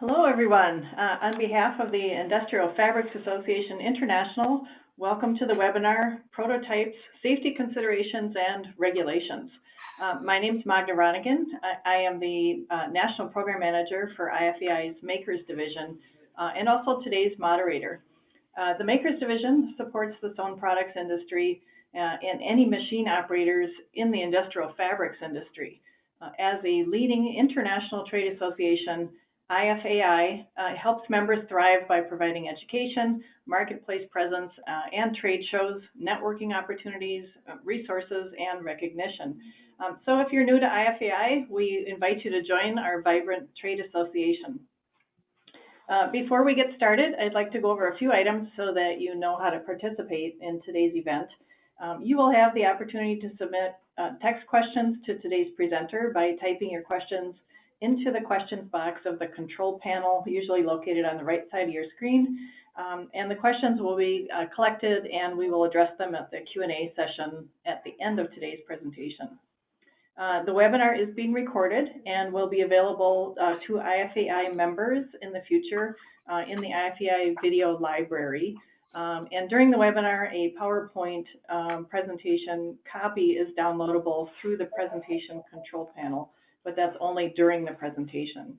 Hello, everyone. On behalf of the Industrial Fabrics Association International, welcome to the webinar, Prototypes, Safety Considerations and Regulations. My name is Magda Ronigan. I am the National Program Manager for IFEI's Makers Division and also today's moderator. The Makers Division supports the sewn products industry and any machine operators in the industrial fabrics industry. As a leading international trade association, IFEI helps members thrive by providing education, marketplace presence, and trade shows, networking opportunities, resources, and recognition. So if you're new to IFEI, we invite you to join our vibrant trade association. Before we get started, I'd like to go over a few items so that you know how to participate in today's event. You will have the opportunity to submit text questions to today's presenter by typing your questions into the questions box of the control panel, usually located on the right side of your screen. And the questions will be collected and we will address them at the Q&A session at the end of today's presentation. The webinar is being recorded and will be available to IFEI members in the future in the IFEI video library. And during the webinar, a PowerPoint presentation copy is downloadable through the presentation control panel, but that's only during the presentation.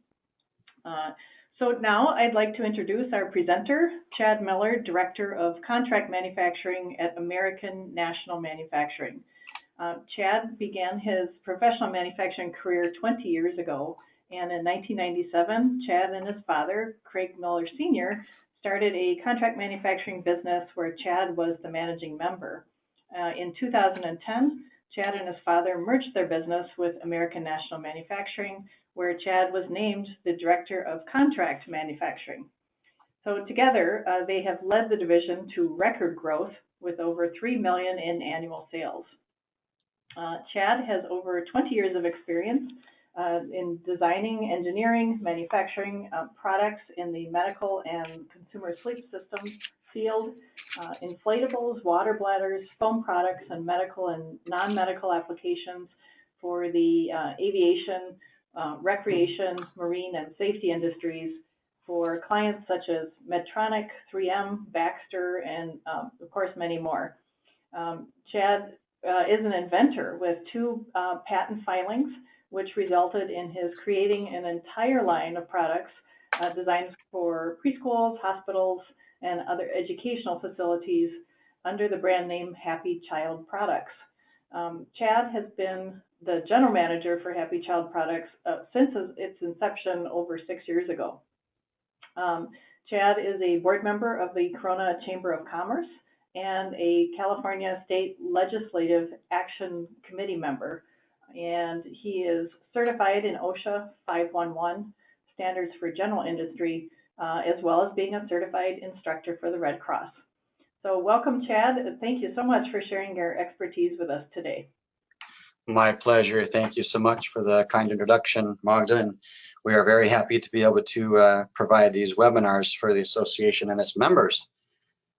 So now I'd like to introduce our presenter, Chad Miller, Director of Contract Manufacturing at American National Manufacturing. Chad began his professional manufacturing career 20 years ago, and in 1997, Chad and his father, Craig Miller Sr., started a contract manufacturing business where Chad was the managing member. In 2010, Chad and his father merged their business with American National Manufacturing, where Chad was named the Director of Contract Manufacturing. So together, they have led the division to record growth with over $3 million in annual sales. Chad has over 20 years of experience in designing, engineering, manufacturing products in the medical and consumer sleep systems field, inflatables, water bladders, foam products, and medical and non-medical applications for the aviation, recreation, marine, and safety industries for clients such as Medtronic, 3M, Baxter, and of course many more. Chad is an inventor with 2 patent filings, which resulted in his creating an entire line of products designed for preschools, hospitals, and other educational facilities under the brand name Happy Child Products. Chad has been the general manager for Happy Child Products since its inception over 6 years ago. Chad is a board member of the Corona Chamber of Commerce and a California State Legislative Action Committee member. And he is certified in OSHA 511 standards for general industry, as well as being a certified instructor for the Red Cross. So welcome, Chad. Thank you so much for sharing your expertise with us today. My pleasure. Thank you so much for the kind introduction, Magda. And we are very happy to be able to provide these webinars for the association and its members.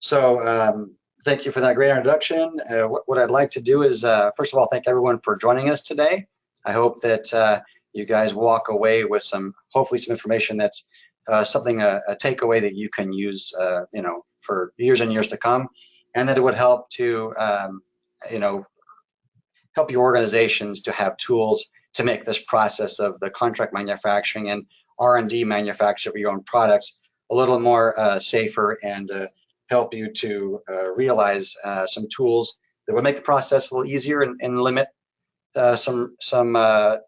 So thank you for that great introduction. What I'd like to do is, first of all, thank everyone for joining us today. I hope that you guys walk away with hopefully some information that's a takeaway that you can use, for years and years to come, and that it would help to, help your organizations to have tools to make this process of the contract manufacturing and R&D manufacture of your own products a little more safer and help you to realize some tools that will make the process a little easier and limit some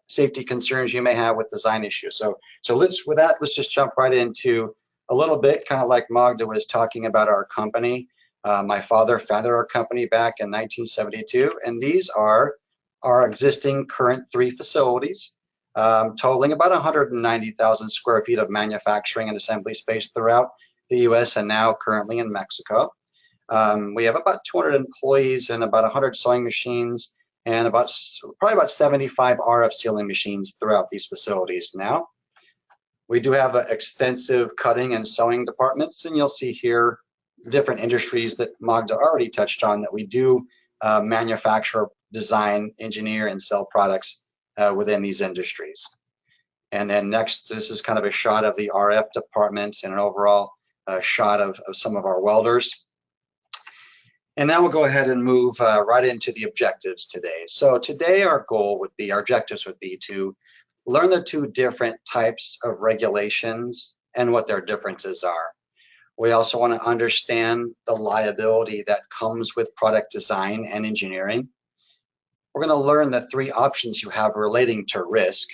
safety concerns you may have with design issues. So let's just jump right into a little bit, kind of like Magda was talking about our company. My father founded our company back in 1972, and these are our existing current 3 facilities, totaling about 190,000 square feet of manufacturing and assembly space throughout the U.S. and now currently in Mexico. We have about 200 employees and about 100 sewing machines and probably about 75 RF sealing machines throughout these facilities now. We do have extensive cutting and sewing departments, and you'll see here different industries that Magda already touched on that we do manufacture, design, engineer, and sell products within these industries. And then next, this is kind of a shot of the RF department and an overall shot of some of our welders. And now we'll go ahead and move right into the objectives today. So today our objectives would be to learn the two different types of regulations and what their differences are. We also want to understand the liability that comes with product design and engineering. We're going to learn the three options you have relating to risk,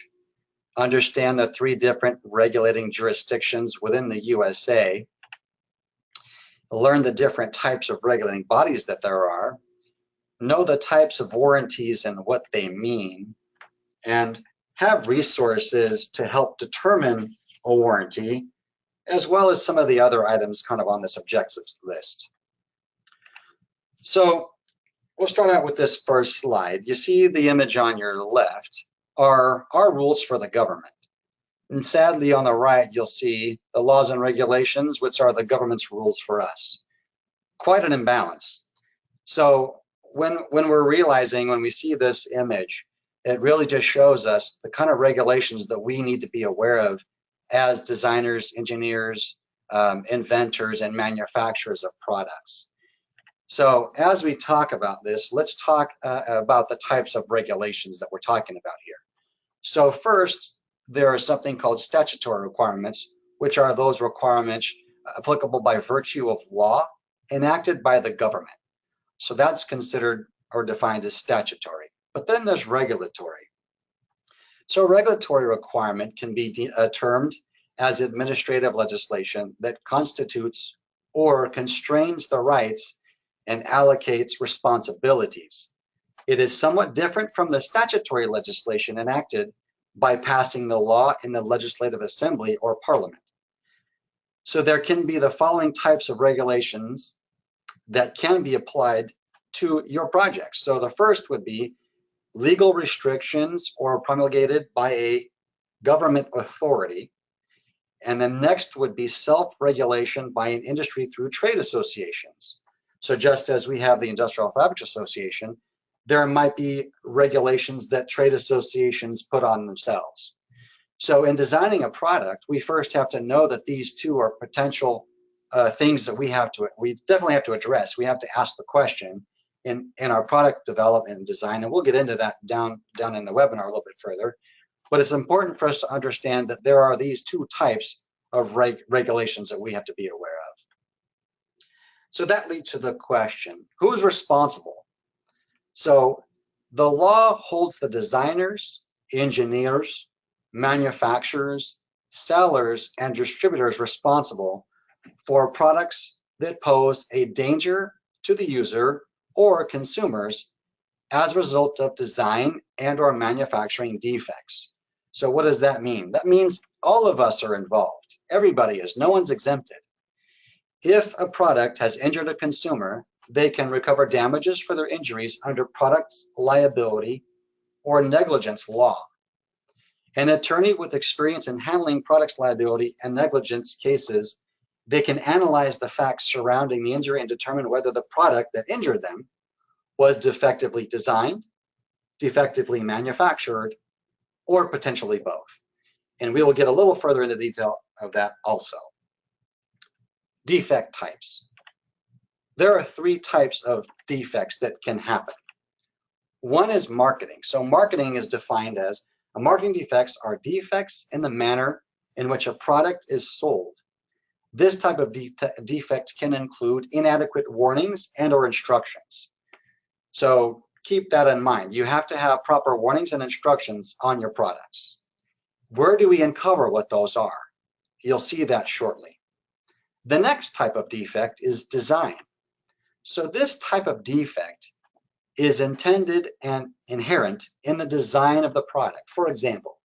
understand the three different regulating jurisdictions within the USA, learn the different types of regulating bodies that there are, know the types of warranties and what they mean, and have resources to help determine a warranty, as well as some of the other items kind of on this objectives list. So we'll start out with this first slide. You see the image on your left are our rules for the government. And sadly, on the right, you'll see the laws and regulations, which are the government's rules for us. Quite an imbalance. So when we see this image, it really just shows us the kind of regulations that we need to be aware of as designers, engineers, inventors, and manufacturers of products. So as we talk about this, let's talk about the types of regulations that we're talking about here. So first, there is something called statutory requirements, which are those requirements applicable by virtue of law enacted by the government. So that's considered or defined as statutory. But then there's regulatory. So a regulatory requirement can be termed as administrative legislation that constitutes or constrains the rights and allocates responsibilities. It is somewhat different from the statutory legislation enacted by passing the law in the legislative assembly or parliament. So there can be the following types of regulations that can be applied to your projects. So the first would be legal restrictions or promulgated by a government authority. And the next would be self-regulation by an industry through trade associations. So just as we have the Industrial Fabrics Association, there might be regulations that trade associations put on themselves. So in designing a product, we first have to know that these two are potential things that we definitely have to address. We have to ask the question in our product development and design, and we'll get into that down in the webinar a little bit further. But it's important for us to understand that there are these two types of regulations that we have to be aware of. So that leads to the question, who's responsible? So the law holds the designers, engineers, manufacturers, sellers, and distributors responsible for products that pose a danger to the user or consumers as a result of design and or manufacturing defects. So what does that mean? That means all of us are involved. Everybody is, no one's exempted. If a product has injured a consumer, they can recover damages for their injuries under product liability or negligence law. An attorney with experience in handling products liability and negligence cases, they can analyze the facts surrounding the injury and determine whether the product that injured them was defectively designed, defectively manufactured, or potentially both. And we will get a little further into detail of that also. Defect types. There are three types of defects that can happen. One is marketing. So marketing is defined as marketing defects are defects in the manner in which a product is sold. This type of defect can include inadequate warnings and or instructions. So keep that in mind. You have to have proper warnings and instructions on your products. Where do we uncover what those are? You'll see that shortly. The next type of defect is design. So this type of defect is intended and inherent in the design of the product. For example,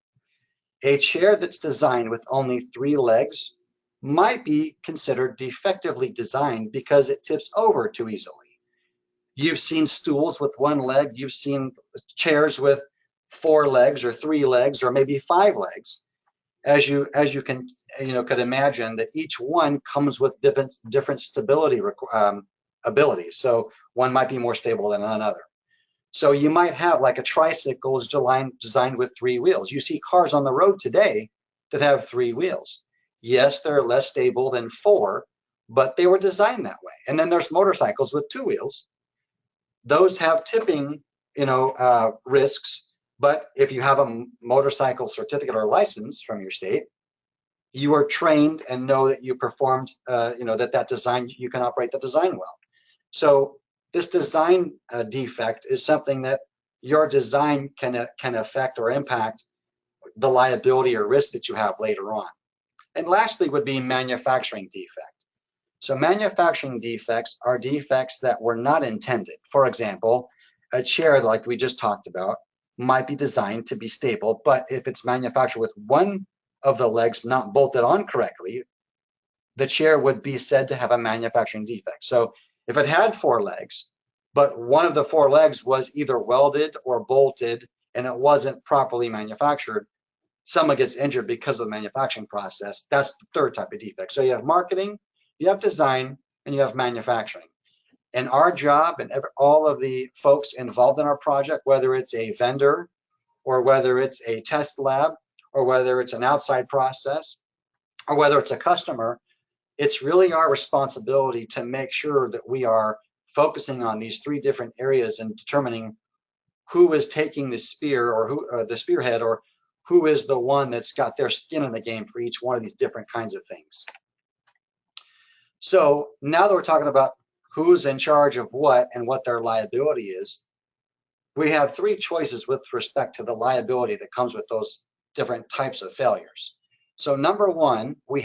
a chair that's designed with only 3 legs might be considered defectively designed because it tips over too easily. You've seen stools with 1 leg, you've seen chairs with 4 legs or 3 legs or maybe 5 legs. As you can could imagine that each one comes with different stability abilities. So one might be more stable than another. So you might have like a tricycle is designed with 3 wheels. You see cars on the road today that have 3 wheels. Yes, they're less stable than 4, but they were designed that way. And then there's motorcycles with 2 wheels. Those have tipping, risks. But if you have a motorcycle certificate or license from your state, you are trained and know that you performed, that design, you can operate the design well. So this design defect is something that your design can affect or impact the liability or risk that you have later on. And lastly would be manufacturing defect. So manufacturing defects are defects that were not intended. For example, a chair like we just talked about might be designed to be stable, but if it's manufactured with one of the legs not bolted on correctly, the chair would be said to have a manufacturing defect. So if it had 4 legs, but one of the 4 legs was either welded or bolted and it wasn't properly manufactured, someone gets injured because of the manufacturing process. That's the third type of defect. So you have marketing, you have design, and you have manufacturing. And our job and all of the folks involved in our project, whether it's a vendor or whether it's a test lab or whether it's an outside process or whether it's a customer, it's really our responsibility to make sure that we are focusing on these 3 different areas and determining who is taking the spear or who the spearhead, or who is the one that's got their skin in the game for each one of these different kinds of things. So now that we're talking about who's in charge of what and what their liability is, we have 3 choices with respect to the liability that comes with those different types of failures. So number 1, we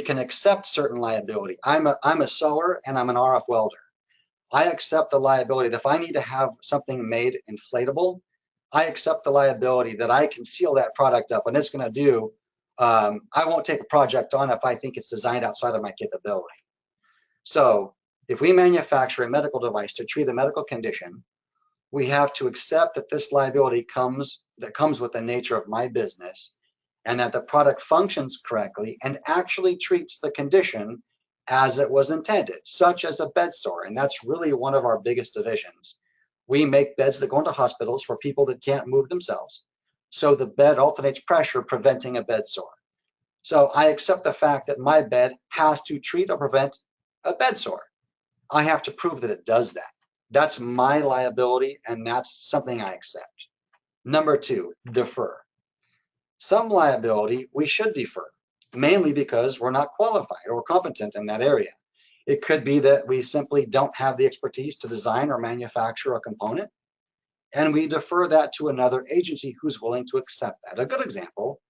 can accept certain liability. I'm a sewer and I'm an RF welder. I accept the liability that if I need to have something made inflatable, I accept the liability that I can seal that product up and it's going to do. I won't take a project on if I think it's designed outside of my capability. So if we manufacture a medical device to treat a medical condition, we have to accept that this liability comes with the nature of my business, and that the product functions correctly and actually treats the condition as it was intended, such as a bed sore. And that's really one of our biggest divisions. We make beds that go into hospitals for people that can't move themselves. So the bed alternates pressure, preventing a bed sore. So I accept the fact that my bed has to treat or prevent a bed sore. I have to prove that it does that. That's my liability, and that's something I accept. Number 2, defer. Some liability we should defer, mainly because we're not qualified or competent in that area. It could be that we simply don't have the expertise to design or manufacture a component, and we defer that to another agency who's willing to accept that. A good example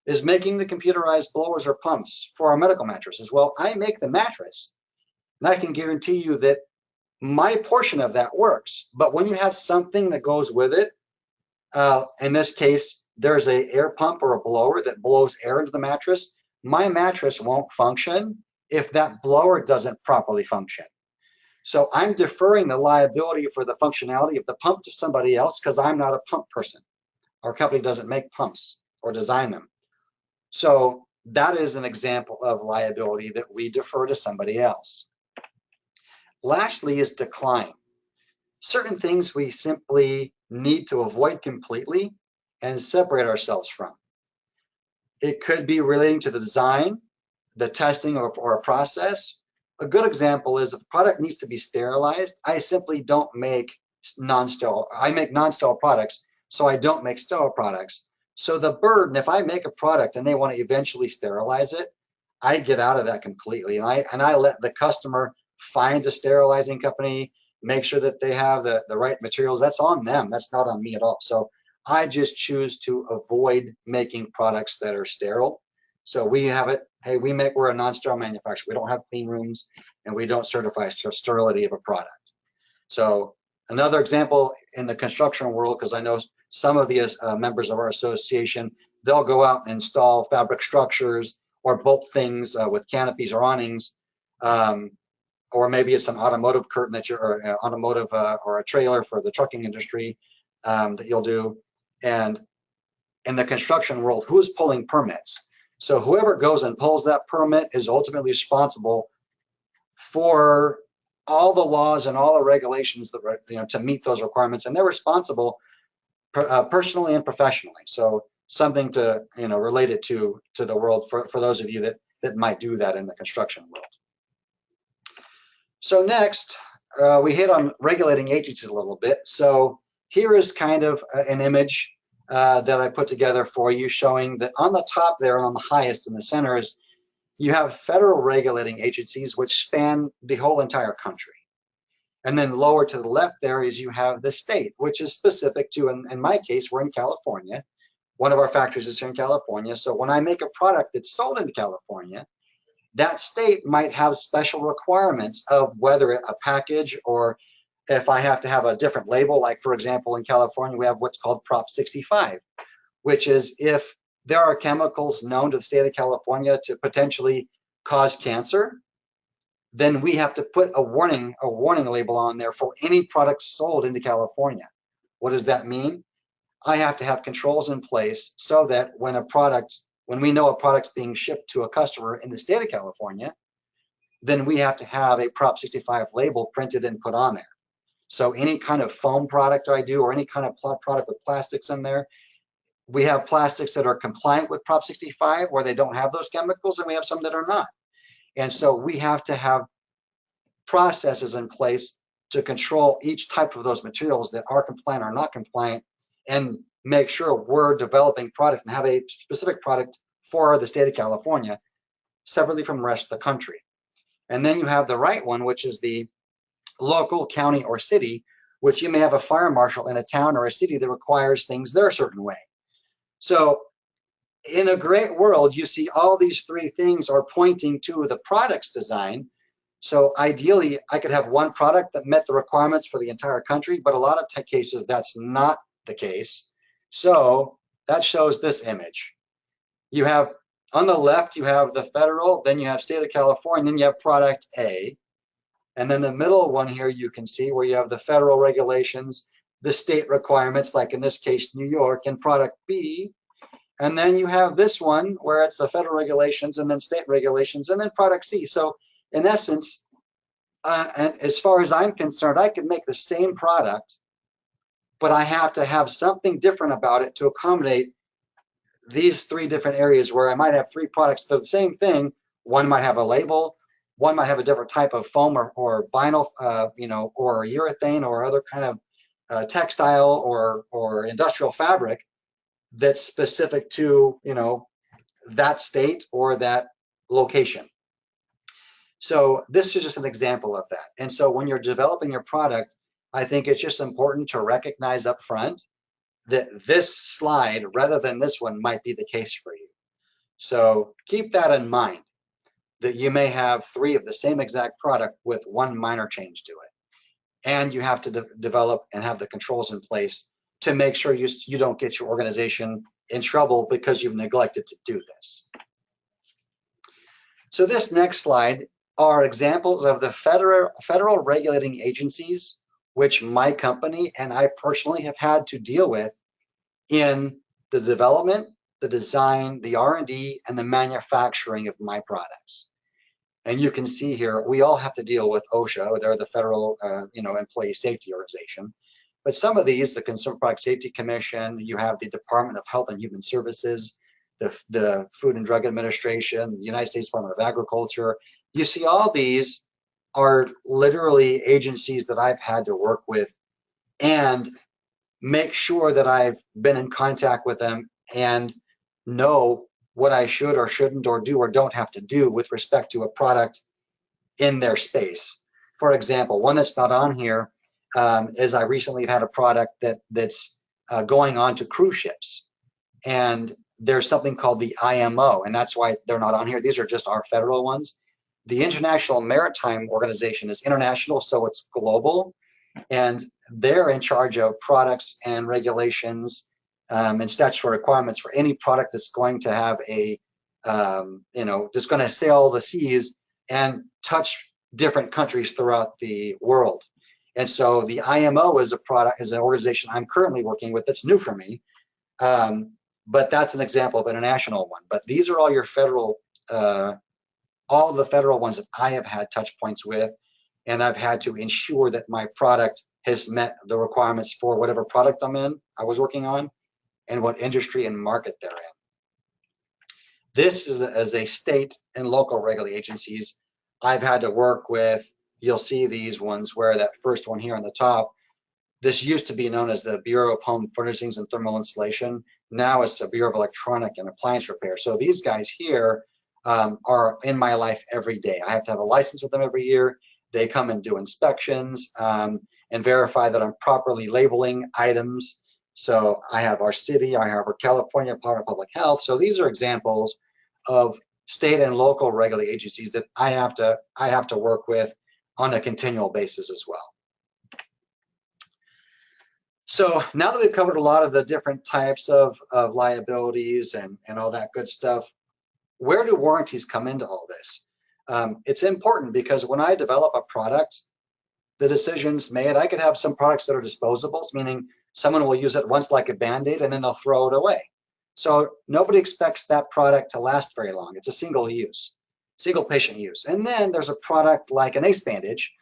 is making the computerized blowers or pumps for our medical mattresses. Well, I make the mattress, and I can guarantee you that my portion of that works. But when you have something that goes with it, in this case, there's an air pump or a blower that blows air into the mattress, my mattress won't function if that blower doesn't properly function. So I'm deferring the liability for the functionality of the pump to somebody else because I'm not a pump person. Our company doesn't make pumps or design them. So that is an example of liability that we defer to somebody else. Lastly is decline. Certain things we simply need to avoid completely and separate ourselves from. It could be relating to the design, the testing, or a process. A good example is if a product needs to be sterilized, I simply don't make non-sterile. I make non-sterile products, so I don't make sterile products. So the burden, if I make a product and they want to eventually sterilize it, I get out of that completely. And I let the customer find a sterilizing company, make sure that they have the right materials. That's on them. That's not on me at all. So I just choose to avoid making products that are sterile. So we have it, hey, we're a non-sterile manufacturer. We don't have clean rooms and we don't certify sterility of a product. So another example in the construction world, because I know some of the members of our association, they'll go out and install fabric structures or bolt things with canopies or awnings. Or maybe it's an automotive curtain that or a trailer for the trucking industry that you'll do. And in the construction world, who's pulling permits? So whoever goes and pulls that permit is ultimately responsible for all the laws and all the regulations that to meet those requirements, and they're responsible personally and professionally. So something to relate it to the world for those of you that might do that in the construction world. So next, we hit on regulating agencies a little bit. So here is kind of an image that I put together for you, showing that on the top there and on the highest in the center is you have federal regulating agencies which span the whole entire country. And then lower to the left there is you have the state, which is specific to, in my case, we're in California. One of our factories is here in California. So when I make a product that's sold in California, that state might have special requirements of whether a package, or if I have to have a different label, like for example, in California, we have what's called Prop 65, which is if there are chemicals known to the state of California to potentially cause cancer, then we have to put a warning label on there for any product sold into California. What does that mean? I have to have controls in place so that when we know a product's being shipped to a customer in the state of California, then we have to have a Prop 65 label printed and put on there. So any kind of foam product I do, or any kind of product with plastics in there, we have plastics that are compliant with Prop 65 where they don't have those chemicals, and we have some that are not. And so we have to have processes in place to control each type of those materials that are compliant or not compliant, and make sure we're developing product and have a specific product for the state of California separately from the rest of the country. And then you have the right one, which is the local, county, or city, which you may have a fire marshal in a town or a city that requires things their certain way. So in a great world, you see all these three things are pointing to the product's design. So ideally, I could have one product that met the requirements for the entire country, but a lot of cases that's not the case. So that shows this image. You have on the left, you have the federal, then you have state of California, then you have product A. And then the middle one here, you can see where you have the federal regulations, the state requirements, like in this case, New York, and product B. And then you have this one where it's the federal regulations and then state regulations and then product C. So in essence, and as far as I'm concerned, I could make the same product, but I have to have something different about it to accommodate these three different areas where I might have three products that are the same thing. One might have a label, one might have a different type of foam or vinyl, or urethane or other kind of textile or industrial fabric that's specific to, that state or that location. So this is just an example of that. And so when you're developing your product, I think it's just important to recognize up front that this slide, rather than this one, might be the case for you. So keep that in mind, that you may have three of the same exact product with one minor change to it. And you have to develop and have the controls in place to make sure you don't get your organization in trouble because you've neglected to do this. So this next slide are examples of the federal regulating agencies which my company and I personally have had to deal with in the development, the design, the R&D, and the manufacturing of my products. And you can see here, we all have to deal with OSHA. They're the federal, employee safety organization. But some of these, the Consumer Product Safety Commission, you have the Department of Health and Human Services, the Food and Drug Administration, the United States Department of Agriculture. You see all these are literally agencies that I've had to work with and make sure that I've been in contact with them and know what I should or shouldn't or do or don't have to do with respect to a product in their space. For example, one that's not on here is I recently had a product that's going on to cruise ships. And there's something called the IMO, and that's why they're not on here. These are just our federal ones. The International Maritime Organization is international, so it's global. And they're in charge of products and regulations and statutory requirements for any product that's going to have that's going to sail the seas and touch different countries throughout the world. And so the IMO is an organization I'm currently working with that's new for me. But that's an example of an international one. But these are all your federal, all the federal ones that I have had touch points with. and I've had to ensure that my product has met the requirements for whatever product I was working on, and what industry and market they're in. This is as a state and local regulatory agencies, I've had to work with, you'll see these ones where that first one here on the top, this used to be known as the Bureau of Home Furnishings and Thermal Insulation. Now it's the Bureau of Electronic and Appliance Repair. So these guys here are in my life every day. I have to have a license with them every year. They come and do inspections and verify that I'm properly labeling items. So I have our city, I have our California Department of Public Health. So these are examples of state and local regulatory agencies that I have to work with on a continual basis as well. So now that we've covered a lot of the different types of liabilities and all that good stuff, where do warranties come into all this? It's important because when I develop a product, the decision's made. I could have some products that are disposables, meaning someone will use it once like a Band-Aid and then they'll throw it away. So nobody expects that product to last very long. It's a single patient use. And then there's a product like an ACE bandage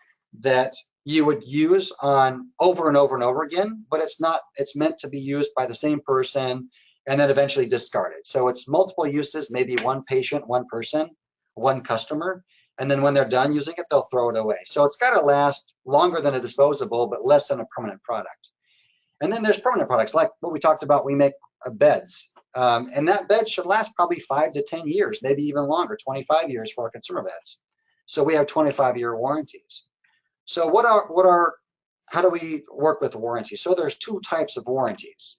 that you would use on over and over and over again, but it's meant to be used by the same person and then eventually discarded. So it's multiple uses, maybe one patient, one person, one customer, and then when they're done using it, they'll throw it away. So it's got to last longer than a disposable, but less than a permanent product. And then there's permanent products like what we talked about. We make beds, and that bed should last probably 5 to 10 years, maybe even longer, 25 years for our consumer beds. So we have 25-year warranties. So how do we work with warranties? So there's two types of warranties.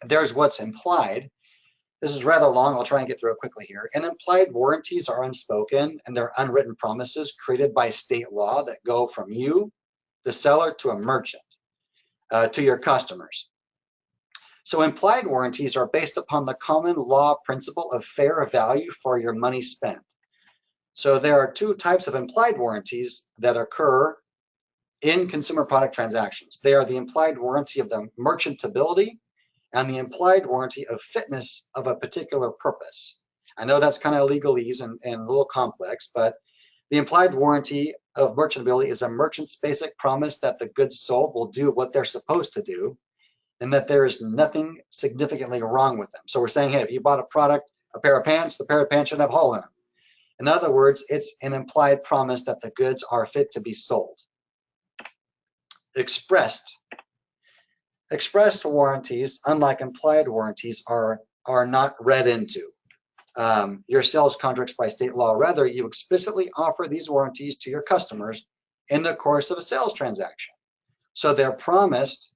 There's what's implied. This is rather long. I'll try and get through it quickly here. And implied warranties are unspoken and they're unwritten promises created by state law that go from you, the seller, to a merchant, to your customers. So implied warranties are based upon the common law principle of fair value for your money spent. So there are two types of implied warranties that occur in consumer product transactions. They are the implied warranty of the merchantability and the implied warranty of fitness of a particular purpose. I know that's kind of legalese and a little complex, but the implied warranty of merchantability is a merchant's basic promise that the goods sold will do what they're supposed to do and that there is nothing significantly wrong with them. So we're saying, hey, if you bought a product, a pair of pants, the pair of pants should have a hole in them. In other words, it's an implied promise that the goods are fit to be sold. Expressed warranties, unlike implied warranties, are not read into your sales contracts by state law. Rather, you explicitly offer these warranties to your customers in the course of a sales transaction. So they're promised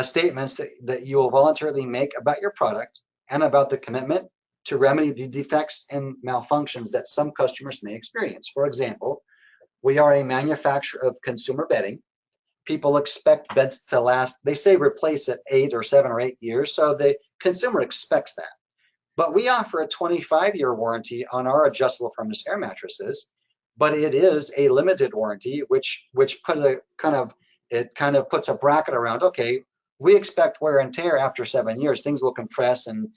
statements that you will voluntarily make about your product and about the commitment to remedy the defects and malfunctions that some customers may experience. For example, we are a manufacturer of consumer bedding. People expect beds to last, they say replace it 8 or 7 or 8 years, so the consumer expects that. But we offer a 25-year warranty on our adjustable firmness air mattresses, but it is a limited warranty, which kind of puts a bracket around, okay, we expect wear and tear after 7 years. Things will compress and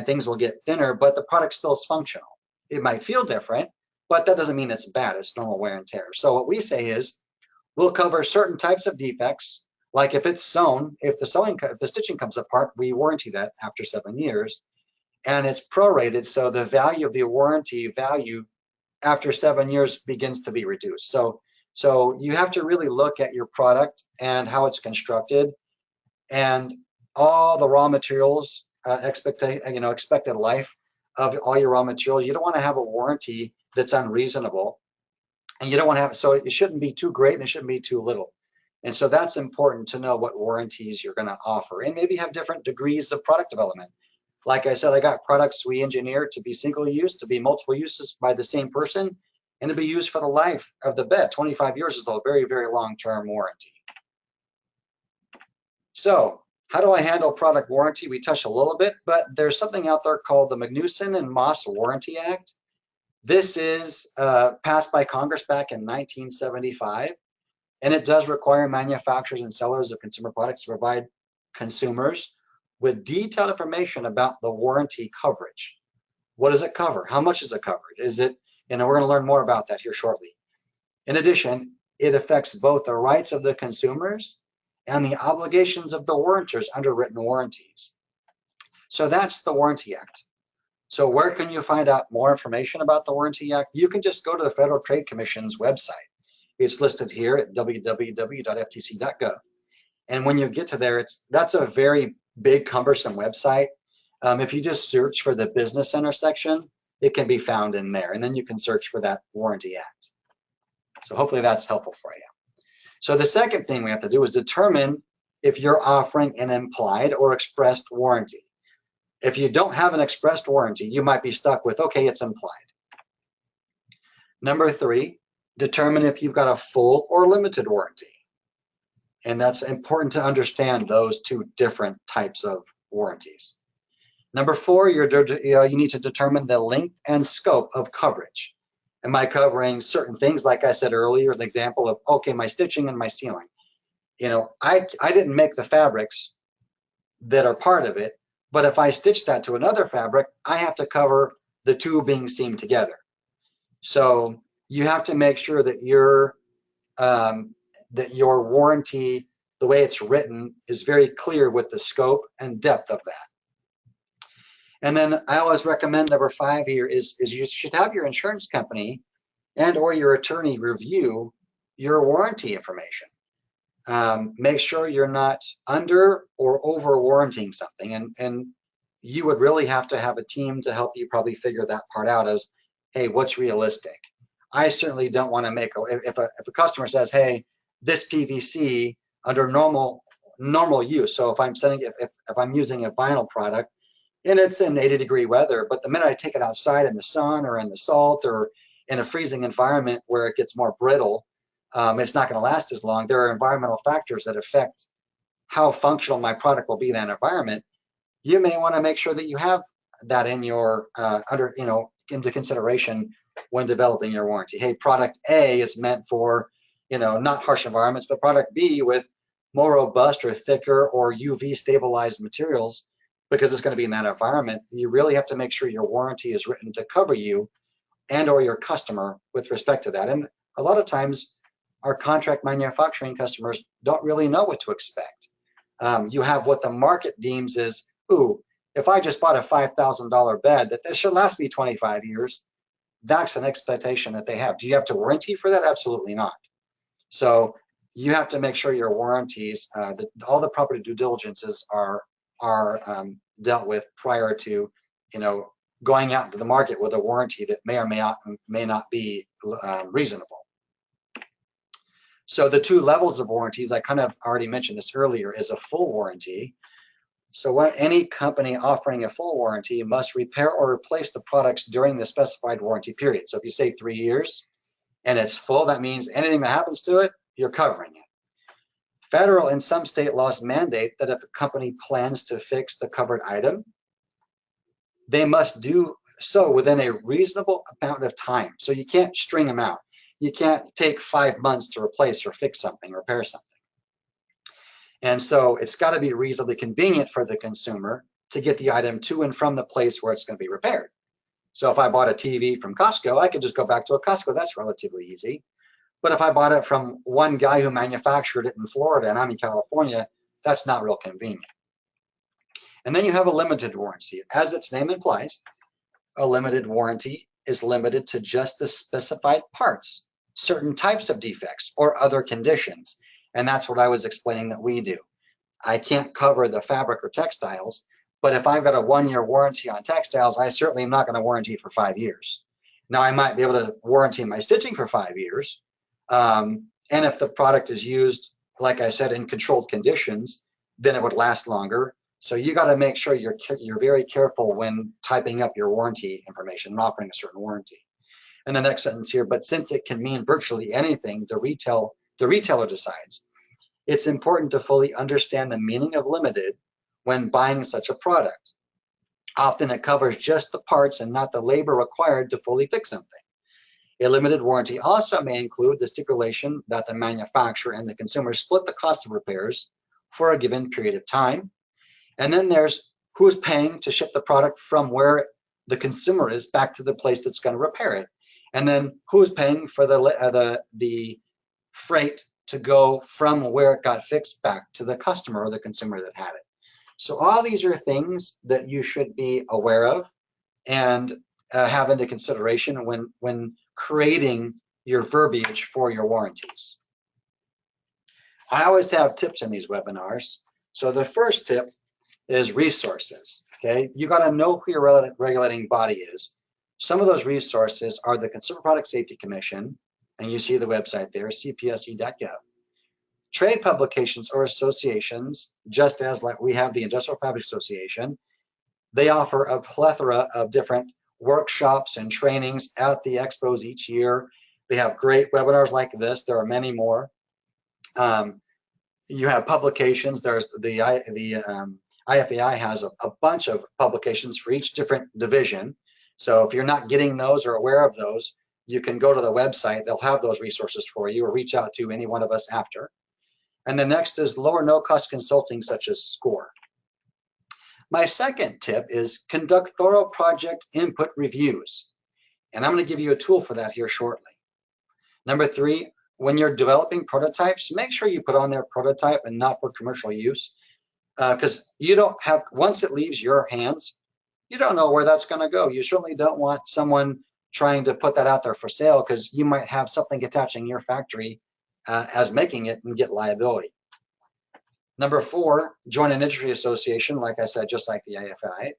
things will get thinner, but the product still is functional. It might feel different, but that doesn't mean it's bad. It's normal wear and tear. So what we say is, we'll cover certain types of defects, like if it's sewn, if the stitching comes apart, we warranty that after 7 years, and it's prorated, so the value of the warranty value after 7 years begins to be reduced. So you have to really look at your product and how it's constructed, and all the raw materials, expected life of all your raw materials. You don't want to have a warranty that's unreasonable. And you don't want to have, so it shouldn't be too great and it shouldn't be too little. And so that's important to know what warranties you're going to offer, and maybe have different degrees of product development. Like I said, I got products we engineer to be single use, to be multiple uses by the same person, and to be used for the life of the bed. 25 years is a very, very long-term warranty. So how do I handle product warranty? We touched a little bit, but there's something out there called the Magnuson and Moss Warranty Act. This is passed by Congress back in 1975, and it does require manufacturers and sellers of consumer products to provide consumers with detailed information about the warranty coverage. What does it cover? How much is it covered? Is it, we're going to learn more about that here shortly. In addition, it affects both the rights of the consumers and the obligations of the warrantors under written warranties. So that's the Warranty Act. So where can you find out more information about the Warranty Act? You can just go to the Federal Trade Commission's website. It's listed here at www.ftc.gov. And when you get to there, that's a very big, cumbersome website. If you just search for the Business Center section, it can be found in there. And then you can search for that Warranty Act. So hopefully that's helpful for you. So the second thing we have to do is determine if you're offering an implied or expressed warranty. If you don't have an expressed warranty, you might be stuck with, okay, it's implied. Number 3, determine if you've got a full or limited warranty. And that's important to understand those two different types of warranties. Number 4, you need to determine the length and scope of coverage. Am I covering certain things, like I said earlier, an example of, okay, my stitching and my sealing. I didn't make the fabrics that are part of it, but if I stitch that to another fabric, I have to cover the two being seamed together. So you have to make sure that your warranty, the way it's written, is very clear with the scope and depth of that. And then I always recommend number 5 here is you should have your insurance company and or your attorney review your warranty information. Make sure you're not under or over warranting something. And you would really have to have a team to help you probably figure that part out as, hey, what's realistic? I certainly don't want to make, if a customer says, hey, this PVC under normal use. So if I'm using a vinyl product and it's in 80-degree weather, but the minute I take it outside in the sun or in the salt or in a freezing environment where it gets more brittle, it's not going to last as long. There are environmental factors that affect how functional my product will be in that environment. You may want to make sure that you have that in your into consideration when developing your warranty. Hey, product A is meant for not harsh environments, but product B with more robust or thicker or UV stabilized materials, because it's going to be in that environment. You really have to make sure your warranty is written to cover you and or your customer with respect to that. And a lot of times our contract manufacturing customers don't really know what to expect. You have what the market deems is, ooh, if I just bought a $5,000 bed, that this should last me 25 years. That's an expectation that they have. Do you have to warranty for that? Absolutely not. So you have to make sure your warranties, all the proper due diligences are dealt with prior to, going out into the market with a warranty that may or may not be reasonable. So the 2 levels of warranties, I kind of already mentioned this earlier, is a full warranty. So any company offering a full warranty must repair or replace the products during the specified warranty period. So if you say 3 years and it's full, that means anything that happens to it, you're covering it. Federal and some state laws mandate that if a company plans to fix the covered item, they must do so within a reasonable amount of time. So you can't string them out. You can't take 5 months to replace or fix something, repair something. And so it's got to be reasonably convenient for the consumer to get the item to and from the place where it's going to be repaired. So if I bought a TV from Costco, I could just go back to a Costco. That's relatively easy. But if I bought it from one guy who manufactured it in Florida and I'm in California, that's not real convenient. And then you have a limited warranty. As its name implies, a limited warranty is limited to just the specified parts, certain types of defects, or other conditions. And that's what I was explaining that we do. I can't cover the fabric or textiles, but if I've got a 1-year warranty on textiles, I certainly am not going to warranty for 5 years. Now, I might be able to warranty my stitching for 5 years. And if the product is used, like I said, in controlled conditions, then it would last longer. So you got to make sure you're very careful when typing up your warranty information and offering a certain warranty. And the next sentence here, but since it can mean virtually anything, the retailer decides. It's important to fully understand the meaning of limited when buying such a product. Often it covers just the parts and not the labor required to fully fix something. A limited warranty also may include the stipulation that the manufacturer and the consumer split the cost of repairs for a given period of time. And then there's who's paying to ship the product from where the consumer is back to the place that's going to repair it. And then who's paying for the freight to go from where it got fixed back to the customer or the consumer that had it. So all these are things that you should be aware of and have into consideration when creating your verbiage for your warranties. I always have tips in these webinars. So the first tip is resources. Okay, you got to know who your regulating body is. Some of those resources are the Consumer Product Safety Commission, and you see the website there, cpse.gov. Trade publications or associations, just as like we have the Industrial Fabric Association, they offer a plethora of different workshops and trainings at the expos each year. They have great webinars like this. There are many more. You have publications. There's the IFAI has a bunch of publications for each different division. So if you're not getting those or aware of those, you can go to the website. They'll have those resources for you, or reach out to any one of us after. And the next is low or no cost consulting, such as SCORE. My second tip is conduct thorough project input reviews. And I'm going to give you a tool for that here shortly. Number 3, when you're developing prototypes, make sure you put on their prototype and not for commercial use. Because you don't have, once it leaves your hands, you don't know where that's going to go. You certainly don't want someone trying to put that out there for sale, because you might have something attaching your factory as making it and get liability. Number 4, join an industry association, like I said, just like the IFI.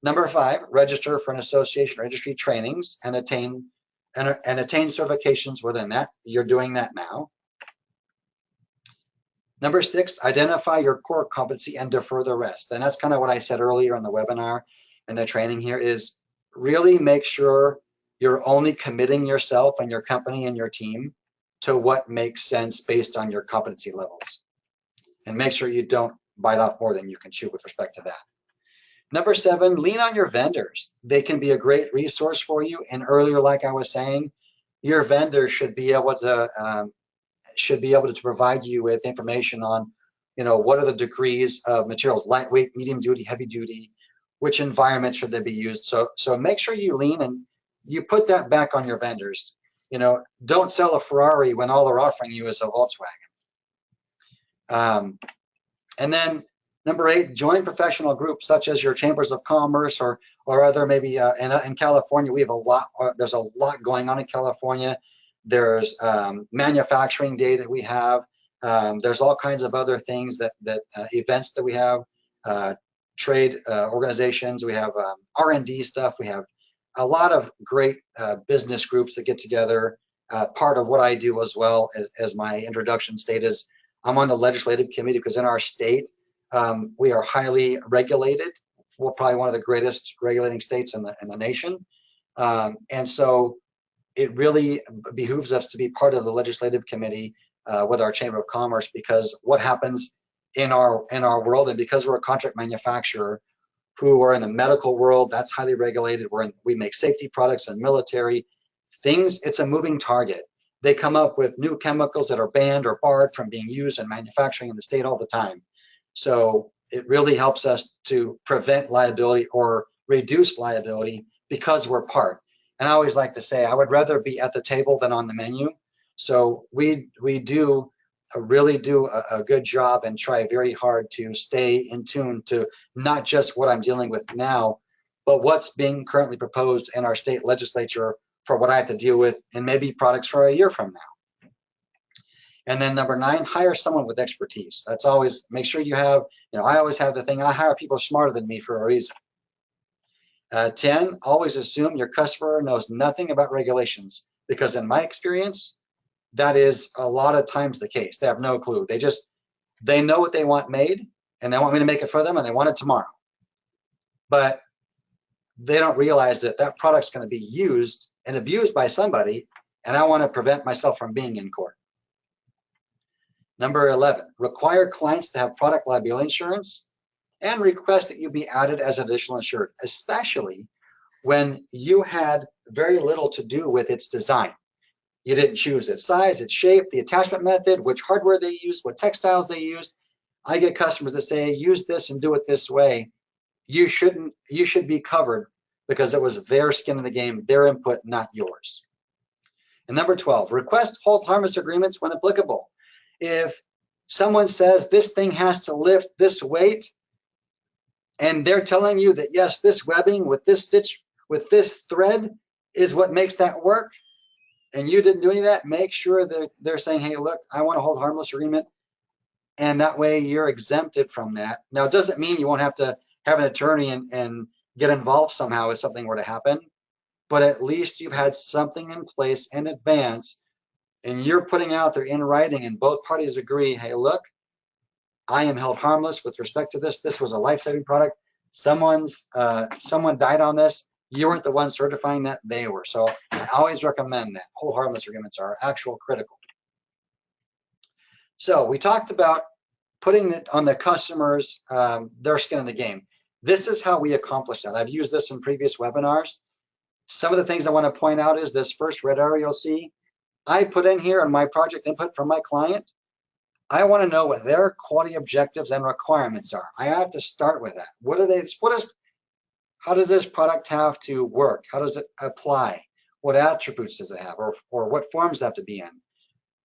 Number 5, register for an association or industry trainings and attain certifications within that. You're doing that now. Number 6, identify your core competency and defer the rest. And that's kind of what I said earlier in the webinar and the training here, is really make sure you're only committing yourself and your company and your team to what makes sense based on your competency levels. And make sure you don't bite off more than you can chew with respect to that. Number 7, lean on your vendors. They can be a great resource for you. And earlier, like I was saying, your vendor should be able to provide you with information on, what are the degrees of materials, lightweight, medium duty, heavy duty, which environment should they be used. So make sure you lean and you put that back on your vendors. Don't sell a Ferrari when all they're offering you is a Volkswagen. And then number 8, join professional groups such as your chambers of commerce or other, maybe in California, we have there's a lot going on in California. There's manufacturing day that we have. There's all kinds of other things that events that we have, trade organizations. We have R&D stuff. We have a lot of great business groups that get together. Part of what I do as well, as my introduction state, is I'm on the legislative committee, because in our state, we are highly regulated. We're probably one of the greatest regulating states in the nation. And so it really behooves us to be part of the legislative committee with our Chamber of Commerce, because what happens in our world, and because we're a contract manufacturer who are in the medical world, that's highly regulated. We make safety products and military things. It's a moving target. They come up with new chemicals that are banned or barred from being used in manufacturing in the state all the time. So it really helps us to prevent liability or reduce liability because we're part. And I always like to say, I would rather be at the table than on the menu. So we really do a good job and try very hard to stay in tune to not just what I'm dealing with now, but what's being currently proposed in our state legislature for what I have to deal with, and maybe products for a year from now. And then number 9, hire someone with expertise. That's always, make sure you have, I always have the thing, I hire people smarter than me for a reason. 10, always assume your customer knows nothing about regulations, because in my experience, that is a lot of times the case. They have no clue. They know what they want made, and they want me to make it for them, and they want it tomorrow. But they don't realize that that product's going to be used and abused by somebody, and I want to prevent myself from being in court. Number 11, require clients to have product liability insurance and request that you be added as additional insured, especially when you had very little to do with its design. You didn't choose its size, its shape, the attachment method, which hardware they used, what textiles they used. I get customers that say, use this and do it this way. You should be covered because it was their skin in the game, their input, not yours. And number 12, request hold harmless agreements when applicable. If someone says this thing has to lift this weight, and they're telling you that, yes, this webbing with this stitch, with this thread is what makes that work, and you didn't do any of that, make sure that they're saying, hey, look, I want to hold harmless agreement. And that way you're exempted from that. Now, it doesn't mean you won't have to have an attorney and get involved somehow if something were to happen, but at least you've had something in place in advance and you're putting out there in writing and both parties agree, hey, look, I am held harmless with respect to this. This was a life-saving product. Someone died on this. You weren't the one certifying that, they were. So I always recommend that. Hold harmless agreements are actual critical. So we talked about putting it on the customers, their skin in the game. This is how we accomplish that. I've used this in previous webinars. Some of the things I want to point out is this first red arrow you'll see. I put in here on my project input from my client. I want to know what their quality objectives and requirements are. I have to start with that. What are they? How does this product have to work? How does it apply? What attributes does it have, or what forms does it have to be in?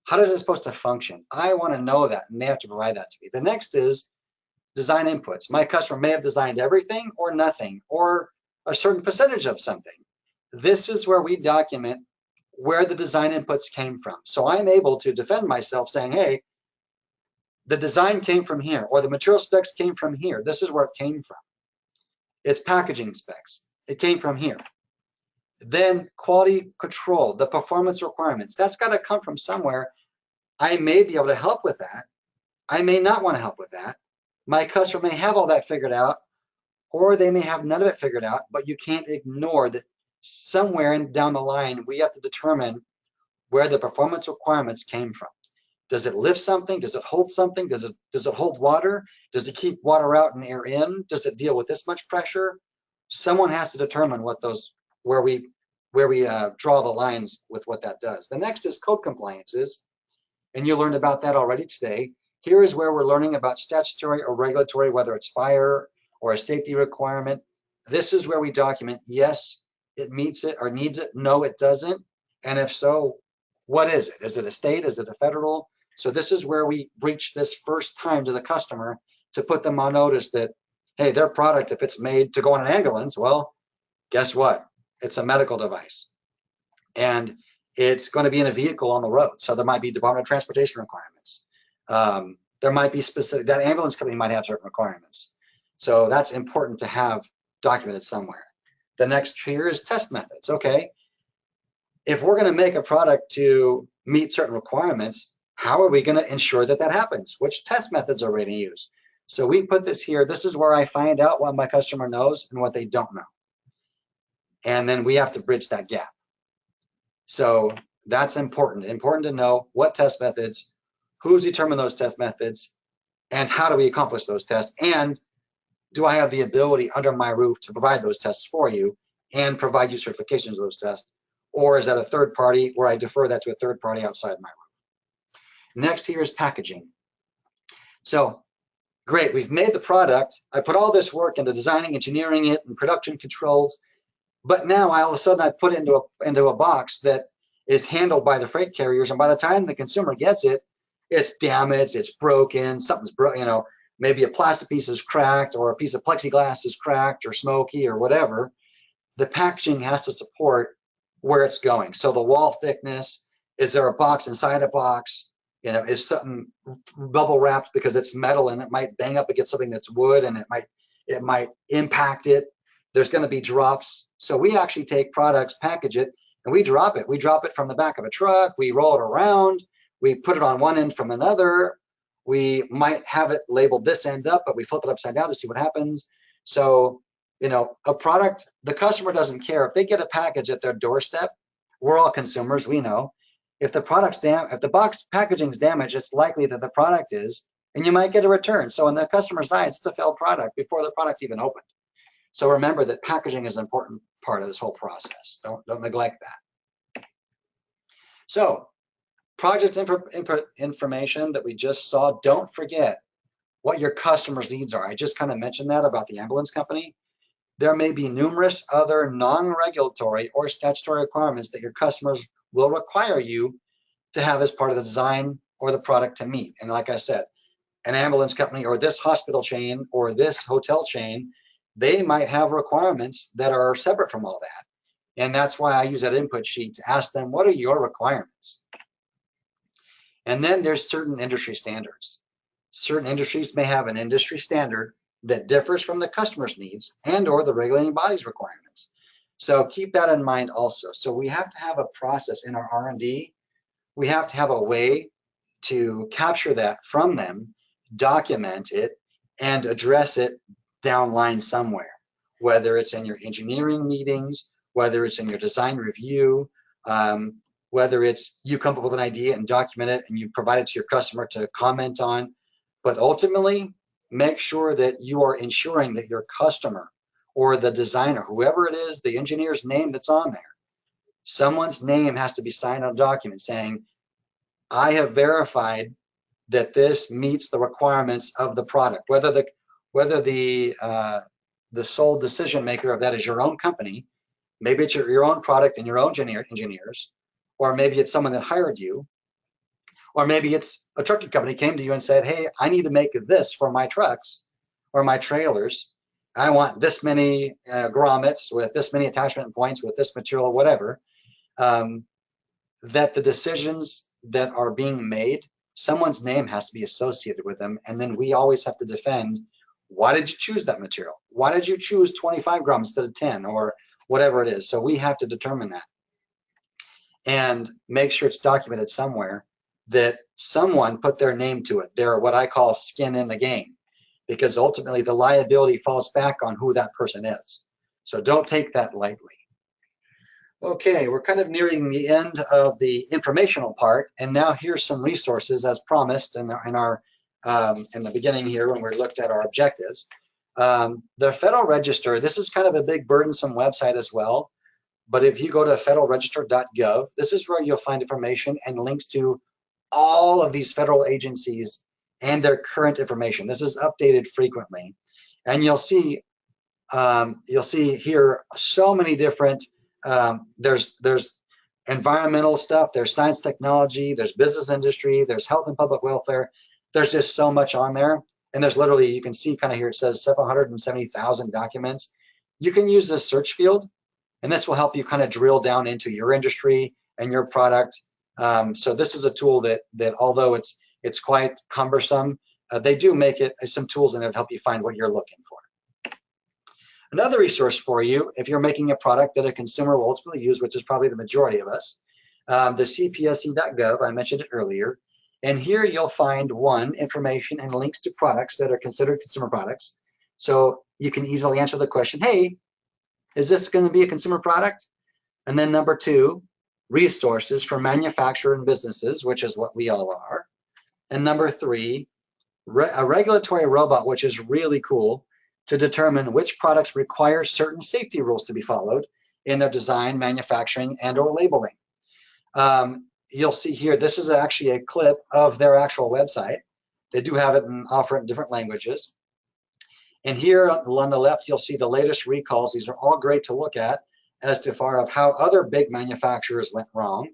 How does it supposed to function? I want to know that, and they have to provide that to me. The next is design inputs. My customer may have designed everything or nothing, or a certain percentage of something. This is where we document where the design inputs came from. So I'm able to defend myself saying, hey, the design came from here, or the material specs came from here. This is where it came from. It's packaging specs. It came from here. Then quality control, the performance requirements. That's got to come from somewhere. I may be able to help with that. I may not want to help with that. My customer may have all that figured out, or they may have none of it figured out, but you can't ignore that somewhere down the line, we have to determine where the performance requirements came from. Does it lift something? Does it hold something? Does it hold water? Does it keep water out and air in? Does it deal with this much pressure? Someone has to determine what those, where we draw the lines with what that does. The next is code compliances, and you learned about that already today. Here is where we're learning about statutory or regulatory, whether it's fire or a safety requirement. This is where we document, yes, it meets it or needs it, no, it doesn't. And if so, what is it? Is it a state? Is it a federal? So this is where we reach this first time to the customer to put them on notice that, hey, their product, if it's made to go on an ambulance, well, guess what? It's a medical device. And it's going to be in a vehicle on the road. So there might be Department of Transportation requirements. There might be specific, that ambulance company might have certain requirements. So that's important to have documented somewhere. The next here is test methods. Okay, if we're going to make a product to meet certain requirements, how are we going to ensure that that happens? Which test methods are we going to use? So we put this here. This is where I find out what my customer knows and what they don't know. And then we have to bridge that gap. So that's important to know what test methods, who's determined those test methods, and how do we accomplish those tests? And do I have the ability under my roof to provide those tests for you and provide you certifications of those tests? Or is that a third party where I defer that to a third party outside my roof? Next here is packaging. So great, we've made the product. I put all this work into designing, engineering it, and production controls. But now all of a sudden I put it into a box that is handled by the freight carriers. And by the time the consumer gets it, it's damaged, it's broken, something's broken, you know, maybe a plastic piece is cracked or a piece of plexiglass is cracked or smoky or whatever. The packaging has to support where it's going. So the wall thickness, is there a box inside a box? You know, is something bubble wrapped because it's metal and it might bang up against something that's wood and it might impact it. There's going to be drops. So we actually take products, package it, and we drop it. We drop it from the back of a truck. We roll it around. We put it on one end from another. We might have it labeled this end up, but we flip it upside down to see what happens. So, you know, a product, the customer doesn't care. If they get a package at their doorstep, we're all consumers, we know. If the box packaging is damaged, it's likely that the product is, and you might get a return. So in the customer's eyes, it's a failed product before the product's even opened. So remember that packaging is an important part of this whole process. Don't neglect that. So project information that we just saw, don't forget what your customer's needs are. I just kind of mentioned that about the ambulance company. There may be numerous other non-regulatory or statutory requirements that your customers will require you to have as part of the design or the product to meet. And like I said, an ambulance company or this hospital chain or this hotel chain, they might have requirements that are separate from all that. And that's why I use that input sheet to ask them, what are your requirements? And then there's certain industry standards. Certain industries may have an industry standard that differs from the customer's needs and or the regulating body's requirements. So keep that in mind also. So we have to have a process in our R&D. We have to have a way to capture that from them, document it, and address it downline somewhere, whether it's in your engineering meetings, whether it's in your design review, whether it's you come up with an idea and document it and you provide it to your customer to comment on. But ultimately, make sure that you are ensuring that your customer or the designer, whoever it is, the engineer's name that's on there, someone's name has to be signed on a document saying, I have verified that this meets the requirements of the product. Whether the sole decision maker of that is your own company, maybe it's your own product and your own engineers, or maybe it's someone that hired you, or maybe it's a trucking company came to you and said, hey, I need to make this for my trucks or my trailers. I want this many grommets with this many attachment points with this material, whatever. That the decisions that are being made, someone's name has to be associated with them. And then we always have to defend, why did you choose that material? Why did you choose 25 grams instead of 10 or whatever it is? So we have to determine that and make sure it's documented somewhere that someone put their name to it. They're what I call skin in the game, because ultimately the liability falls back on who that person is. So don't take that lightly. Okay, we're kind of nearing the end of the informational part, and now here's some resources as promised in the beginning here when we looked at our objectives. The Federal Register, this is kind of a big burdensome website as well, but if you go to federalregister.gov, this is where you'll find information and links to all of these federal agencies and their current information. This is updated frequently, and you'll see here so many different. There's environmental stuff, there's science technology, there's business industry, there's health and public welfare. There's just so much on there. And there's literally, you can see kind of here, it says 770,000 documents. You can use this search field, and this will help you kind of drill down into your industry and your product. So this is a tool that although it's quite cumbersome, they do make it some tools in there to help you find what you're looking for. Another resource for you, if you're making a product that a consumer will ultimately use, which is probably the majority of us, the cpsc.gov, I mentioned it earlier. And here you'll find information and links to products that are considered consumer products. So you can easily answer the question, hey, is this going to be a consumer product? And then number 2, resources for manufacturer and businesses, which is what we all are. And number 3, a regulatory robot, which is really cool, to determine which products require certain safety rules to be followed in their design, manufacturing, and or labeling. You'll see here, this is actually a clip of their actual website. They do have it and offer it in different languages. And here on the left, you'll see the latest recalls. These are all great to look at as to far of how other big manufacturers went wrong.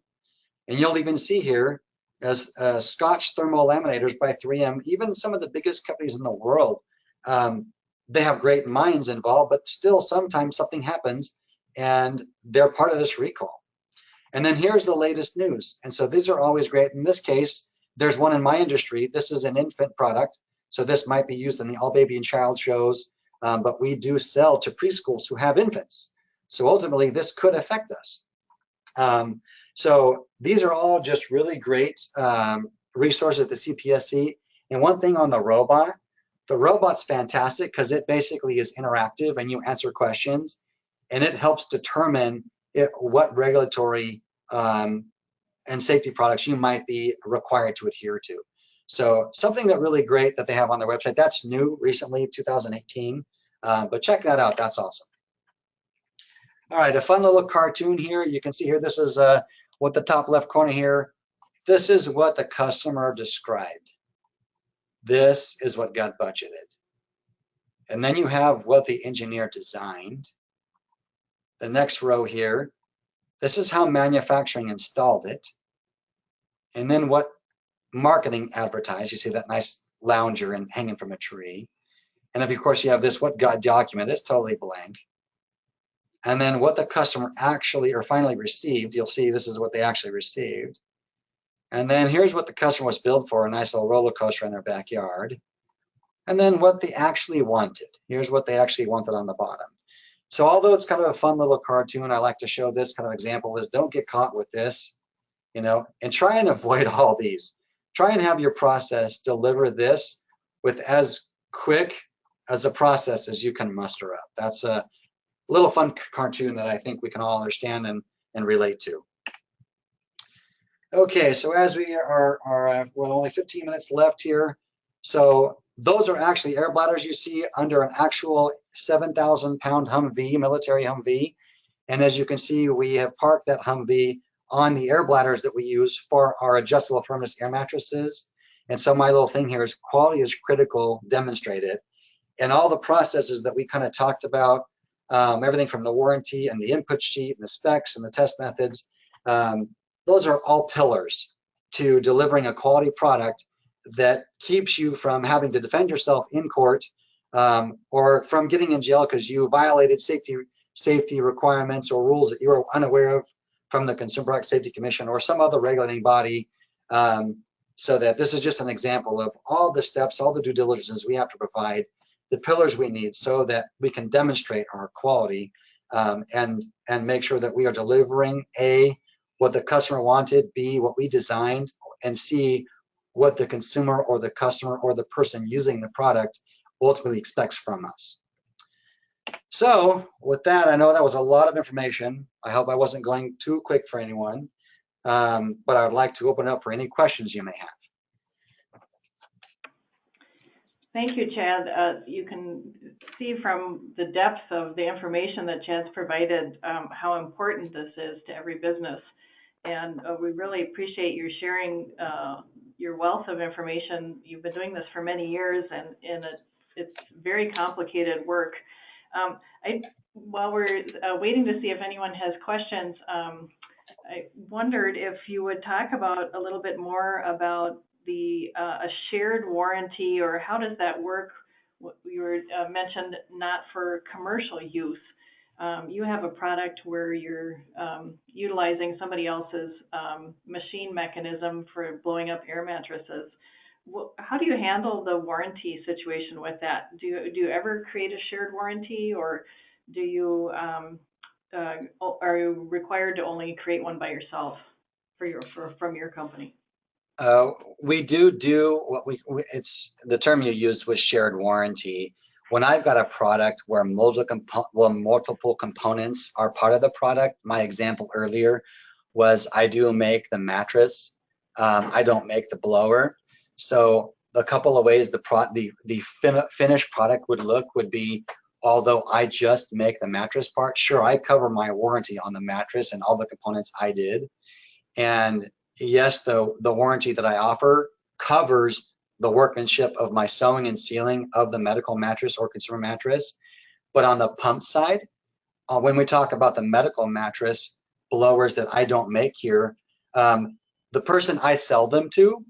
And you'll even see here as Scotch thermal laminators by 3M, even some of the biggest companies in the world, they have great minds involved, but still sometimes something happens and they're part of this recall. And then here's the latest news. And so these are always great. In this case, there's one in my industry. This is an infant product. So this might be used in the All Baby and Child shows, but we do sell to preschools who have infants. So ultimately this could affect us. So these are all just really great resources at the CPSC. And one thing on the robot's fantastic because it basically is interactive and you answer questions and it helps determine what regulatory and safety products you might be required to adhere to. So something that really great that they have on their website. That's new recently, 2018, but check that out. That's awesome. All right, a fun little cartoon here. You can see here, this is what the top left corner here. This is what the customer described. This is what got budgeted. And then you have what the engineer designed. The next row here This is how manufacturing installed it. And then what marketing advertised. You see that nice lounger and hanging from a tree. And of course you have this, what got documented, it's totally blank. And then what the customer actually or finally received, you'll see this is what they actually received. And then here's what the customer was billed for, a nice little roller coaster in their backyard. And then what they actually wanted. Here's what they actually wanted on the bottom. So although it's kind of a fun little cartoon, I like to show this kind of example is don't get caught with this, you know, and try and avoid all these. Try and have your process deliver this with as quick as a process as you can muster up. That's a little fun cartoon that I think we can all understand and relate to. Okay, so as we are well, only 15 minutes left here. So those are actually air bladders you see under an actual 7,000-pound Humvee, military Humvee. And as you can see, we have parked that Humvee on the air bladders that we use for our adjustable firmness air mattresses. And so my little thing here is quality is critical, demonstrated. And all the processes that we kind of talked about, everything from the warranty and the input sheet and the specs and the test methods, those are all pillars to delivering a quality product that keeps you from having to defend yourself in court or from getting in jail because you violated safety requirements or rules that you were unaware of from the Consumer Product Safety Commission or some other regulating body. So that this is just an example of all the steps, all the due diligence we have to provide, the pillars we need so that we can demonstrate our quality and make sure that we are delivering A, what the customer wanted, B, what we designed, and C, what the consumer or the customer or the person using the product ultimately expects from us. So with that, I know that was a lot of information. I hope I wasn't going too quick for anyone, but I would like to open up for any questions you may have. Thank you, Chad. You can see from the depth of the information that Chad's provided how important this is to every business. And we really appreciate your sharing your wealth of information. You've been doing this for many years, and it's very complicated work. While we're waiting to see if anyone has questions, I wondered if you would talk about a little bit more about the a shared warranty, or how does that work? You were mentioned not for commercial use. You have a product where you're utilizing somebody else's machine mechanism for blowing up air mattresses. How do you handle the warranty situation with that? Do you ever create a shared warranty, or do you are you required to only create one by yourself from your company? We do what it's the term you used was shared warranty. When I've got a product where multiple components are part of the product, my example earlier was I do make the mattress. I don't make the blower. So a couple of ways the finished product would be, although I just make the mattress part, sure, I cover my warranty on the mattress and all the components I did. And yes, the warranty that I offer covers the workmanship of my sewing and sealing of the medical mattress or consumer mattress. But on the pump side, when we talk about the medical mattress blowers that I don't make here, the person I sell them to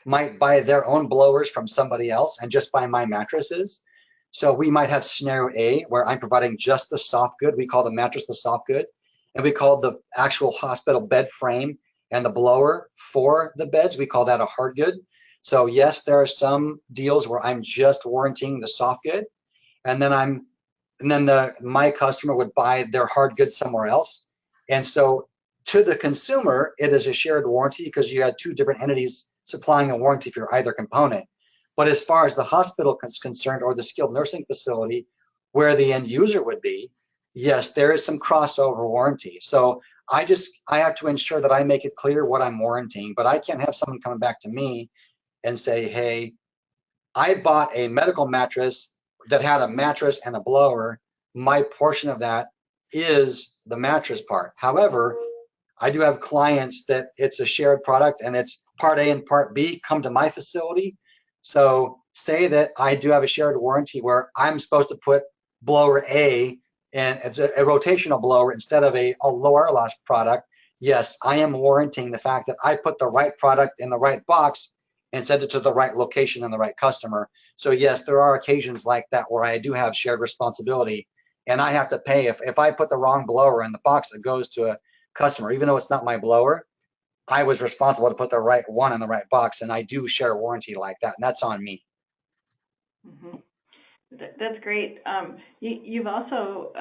might buy their own blowers from somebody else and just buy my mattresses. So we might have scenario A where I'm providing just the soft good. We call the mattress the soft good, and we call the actual hospital bed frame and the blower for the beds, we call that a hard good. So yes, there are some deals where I'm just warranting the soft good, and then my customer would buy their hard goods somewhere else. And so to the consumer, it is a shared warranty because you had two different entities supplying a warranty for either component. But as far as the hospital is concerned, or the skilled nursing facility where the end user would be, yes, there is some crossover warranty. So I have to ensure that I make it clear what I'm warranting, but I can't have someone coming back to me and say, hey, I bought a medical mattress that had a mattress and a blower. My portion of that is the mattress part. However, I do have clients that it's a shared product and it's part A and part B come to my facility. So say that I do have a shared warranty where I'm supposed to put blower A and it's a rotational blower instead of a low air loss product, yes, I am warranting the fact that I put the right product in the right box and sent it to the right location and the right customer. So yes, there are occasions like that where I do have shared responsibility and I have to pay if I put the wrong blower in the box that goes to a customer, even though it's not my blower, I was responsible to put the right one in the right box, and I do share a warranty like that, and that's on me. Mhm. That's great. You've also,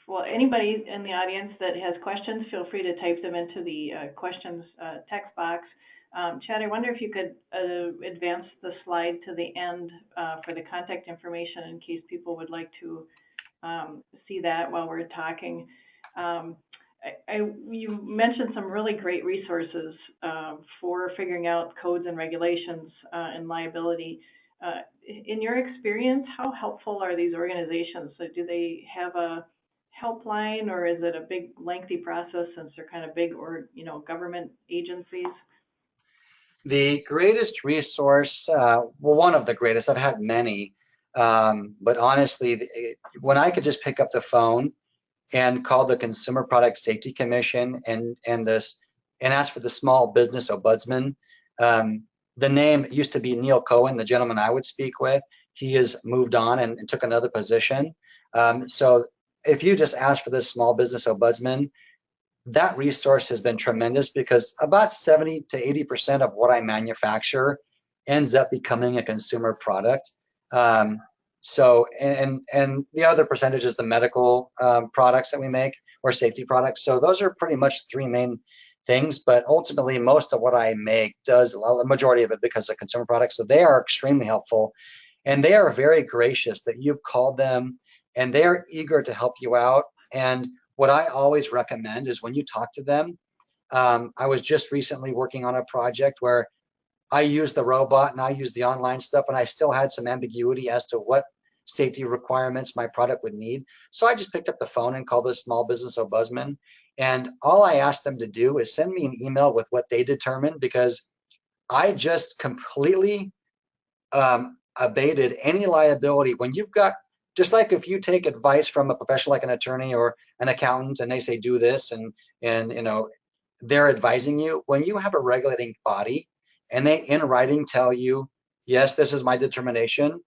well, anybody in the audience that has questions, feel free to type them into the questions text box. Chad, I wonder if you could advance the slide to the end for the contact information in case people would like to see that while we're talking. You mentioned some really great resources for figuring out codes and regulations and liability. In your experience, how helpful are these organizations? So do they have a helpline, or is it a big, lengthy process since they're kind of big, or government agencies? The greatest resource, well, one of the greatest, I've had many, but honestly, when I could just pick up the phone and call the Consumer Product Safety Commission and ask for the Small Business Ombudsman. The name used to be Neil Cohen, the gentleman I would speak with. He has moved on and took another position. So if you just ask for the Small Business Ombudsman, that resource has been tremendous because about 70 to 80% of what I manufacture ends up becoming a consumer product. So, and the other percentage is the medical products that we make or safety products. So those are pretty much three main things, but ultimately most of what I make does a majority of it because of consumer products. So they are extremely helpful and they are very gracious that you've called them and they're eager to help you out. And what I always recommend is when you talk to them, I was just recently working on a project where I used the robot and I used the online stuff, and I still had some ambiguity as to what safety requirements my product would need. So I just picked up the phone and called the Small Business Ombudsman. And all I asked them to do is send me an email with what they determined, because I just completely abated any liability. When you've got, just like if you take advice from a professional like an attorney or an accountant and they say do this and they're advising you, when you have a regulating body and they in writing tell you, yes, this is my determination,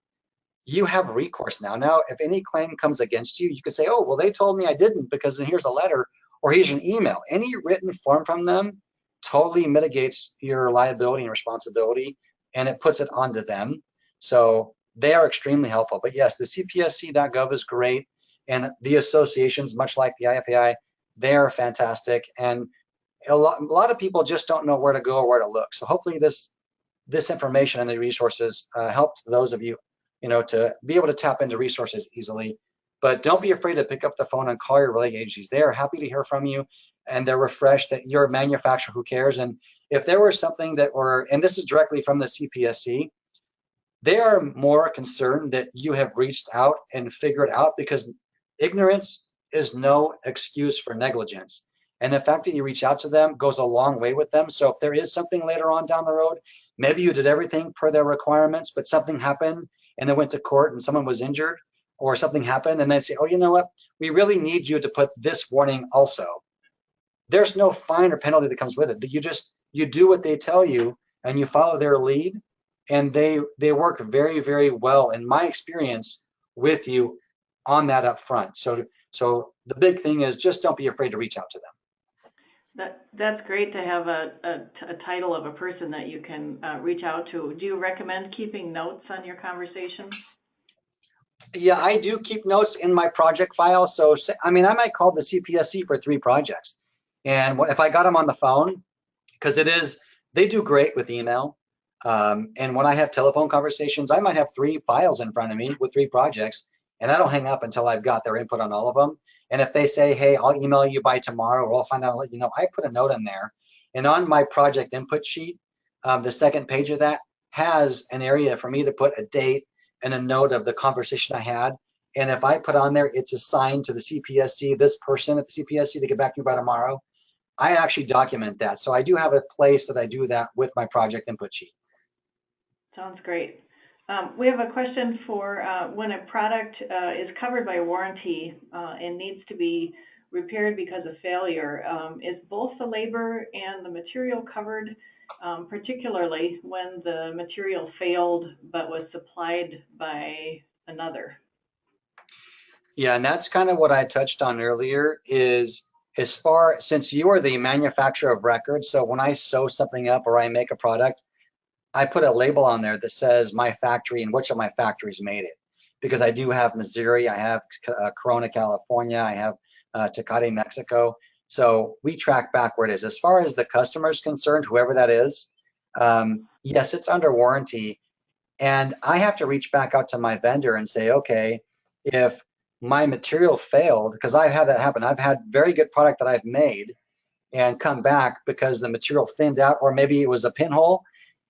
you have recourse now. Now, if any claim comes against you, you can say, oh, well, they told me I didn't because here's a letter or here's an email. Any written form from them totally mitigates your liability and responsibility, and it puts it onto them. So they are extremely helpful. But yes, the cpsc.gov is great. And the associations, much like the IFAI, they are fantastic. And a lot of people just don't know where to go or where to look. So hopefully this information and the resources helped those of you, to be able to tap into resources easily. But don't be afraid to pick up the phone and call your related agencies. They are happy to hear from you, and they're refreshed that you're a manufacturer who cares. And if there was something and this is directly from the CPSC, they are more concerned that you have reached out and figured out, because ignorance is no excuse for negligence. And the fact that you reach out to them goes a long way with them. So if there is something later on down the road, maybe you did everything per their requirements, but something happened and they went to court and someone was injured or something happened, and they say, oh, you know what? We really need you to put this warning also. There's no fine or penalty that comes with it. You do what they tell you and you follow their lead, and they work very, very well in my experience with you on that up front. So the big thing is just don't be afraid to reach out to them. That's great to have a title of a person that you can reach out to. Do you recommend keeping notes on your conversation? Yeah, I do keep notes in my project file. So, I mean, I might call the CPSC for 3 projects. And if I got them on the phone, because they do great with email. And when I have telephone conversations, I might have 3 files in front of me with 3 projects, and I don't hang up until I've got their input on all of them. And if they say, hey, I'll email you by tomorrow, or I'll find out and let you know, I put a note in there. And on my project input sheet, the second page of that has an area for me to put a date and a note of the conversation I had. And if I put on there, it's assigned to the CPSC, this person at the CPSC to get back to you by tomorrow, I actually document that. So I do have a place that I do that with my project input sheet. Sounds great. We have a question for when a product is covered by warranty and needs to be repaired because of failure, is both the labor and the material covered, particularly when the material failed but was supplied by another? Yeah, and that's kind of what I touched on earlier is since you are the manufacturer of record, so when I sew something up or I make a product, I put a label on there that says my factory and which of my factories made it. Because I do have Missouri, I have Corona, California, I have Tecate, Mexico. So we track back where it is. As far as the customer is concerned, whoever that is, yes, it's under warranty. And I have to reach back out to my vendor and say, okay, if my material failed, because I've had that happen. I've had very good product that I've made and come back because the material thinned out, or maybe it was a pinhole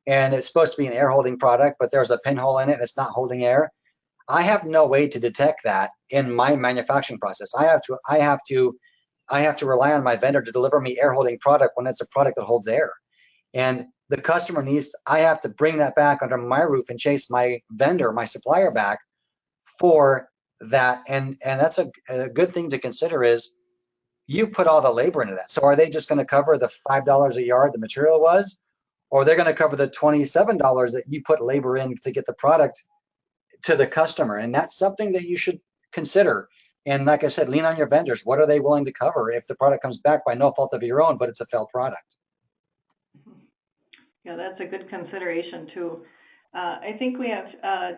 and it's supposed to be an air holding product, but there's a pinhole in it and it's not holding air. I have no way to detect that in my manufacturing process. I have to rely on my vendor to deliver me air holding product when it's a product that holds air. And the customer I have to bring that back under my roof and chase my vendor, my supplier back for that. And that's a good thing to consider is you put all the labor into that. So are they just going to cover the $5 a yard the material was, or they're going to cover the $27 that you put labor in to get the product to the customer? And that's something that you should consider. And like I said, lean on your vendors. What are they willing to cover if the product comes back by no fault of your own, but it's a failed product? Yeah, that's a good consideration too. I think we have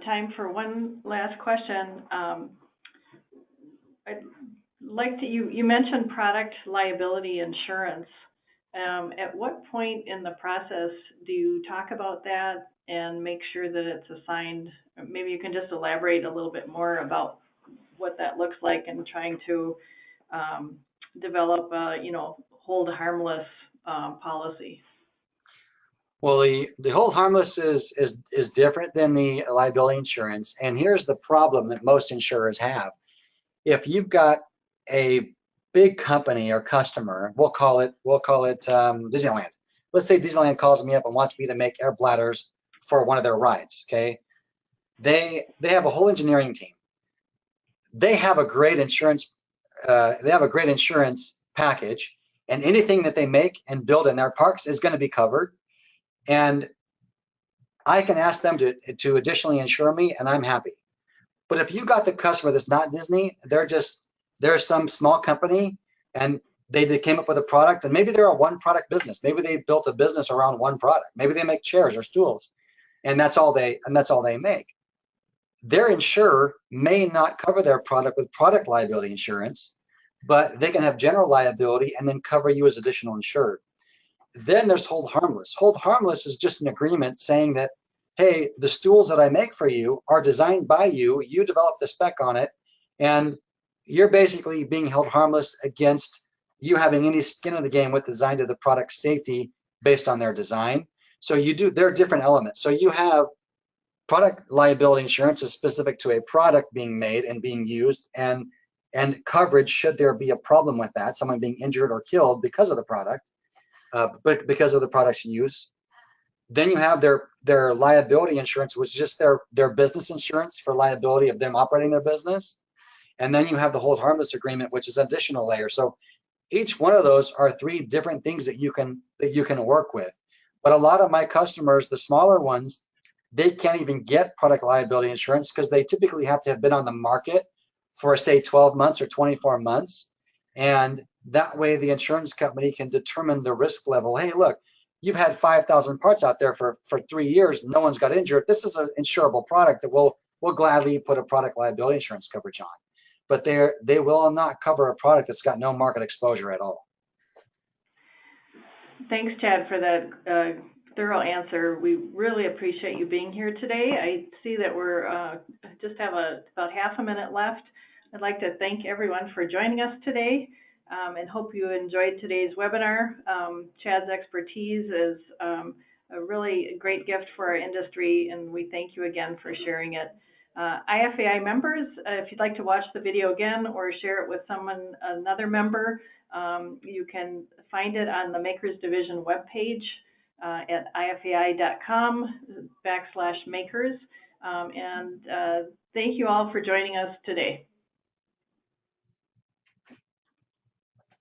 time for one last question. I'd like to, you mentioned product liability insurance. At what point in the process do you talk about that and make sure that it's assigned? Maybe you can just elaborate a little bit more about what that looks like and trying to develop a, hold harmless policy. Well, the hold harmless is different than the liability insurance. And here's the problem that most insurers have. If you've got a big company or customer, we'll call it Disneyland. Let's say Disneyland calls me up and wants me to make air bladders for one of their rides. Okay, they have a whole engineering team. They have a great insurance. They have a great insurance package, and anything that they make and build in their parks is going to be covered. And I can ask them to additionally insure me, and I'm happy. But if you got the customer that's not Disney, they're some small company, and they came up with a product, and maybe they're a one product business. Maybe they built a business around one product. Maybe they make chairs or stools, and that's all they make. Their insurer may not cover their product with product liability insurance, but they can have general liability and then cover you as additional insured. Then there's hold harmless. Hold harmless is just an agreement saying that, hey, the stools that I make for you are designed by you, you develop the spec on it, and you're basically being held harmless against you having any skin in the game with design to the product's safety based on their design. So there are different elements. So you have product liability insurance is specific to a product being made and being used, and coverage should there be a problem with that, someone being injured or killed because of the product. But because of the product's use. Then you have their liability insurance, which is just their business insurance for liability of them operating their business. And then you have the hold harmless agreement, which is an additional layer. So each one of those are three different things that you can work with. But a lot of my customers, the smaller ones, they can't even get product liability insurance because they typically have to have been on the market for, say, 12 months or 24 months. And that way the insurance company can determine the risk level. Hey, look, you've had 5,000 parts out there for 3 years. No one's got injured. This is an insurable product that we'll gladly put a product liability insurance coverage on. But they will not cover a product that's got no market exposure at all. Thanks, Chad, for that thorough answer. We really appreciate you being here today. I see that we're just have about half a minute left. I'd like to thank everyone for joining us today and hope you enjoyed today's webinar. Chad's expertise is a really great gift for our industry, and we thank you again for sharing it. IFAI members, if you'd like to watch the video again or share it with another member, you can find it on the Makers Division webpage at ifai.com/makers. And thank you all for joining us today.